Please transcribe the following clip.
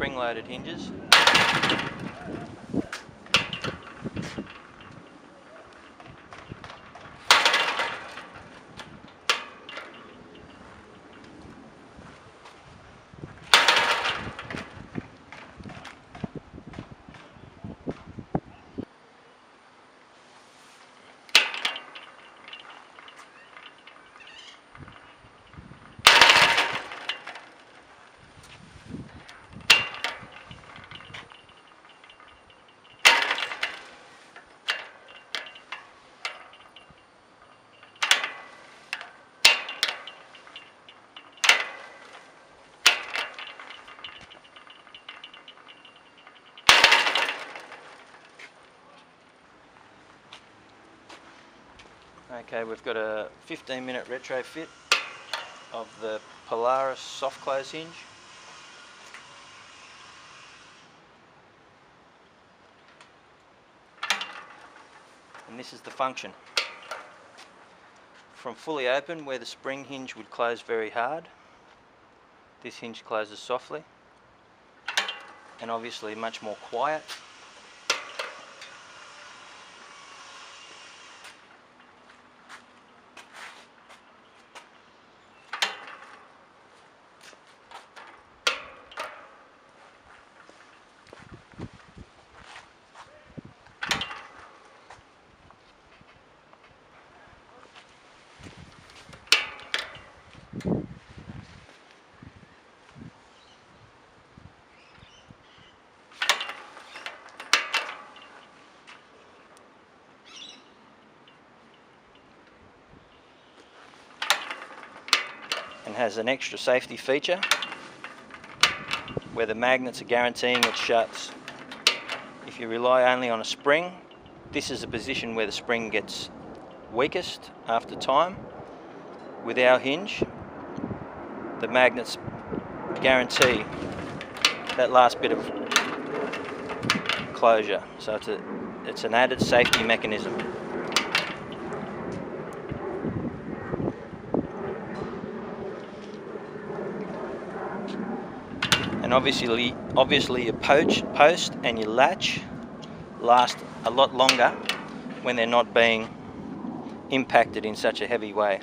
spring-loaded hinges. Okay, we've got a 15-minute retrofit of the Polaris soft close hinge. And this is the function. From fully open, where the spring hinge would close very hard, this hinge closes softly and obviously much more quiet. And has an extra safety feature where the magnets are guaranteeing it shuts. If you rely only on a spring, this is a position where the spring gets weakest after time. With our hinge, the magnets guarantee that last bit of closure, so it's an added safety mechanism. And obviously your post and your latch last a lot longer when they're not being impacted in such a heavy way.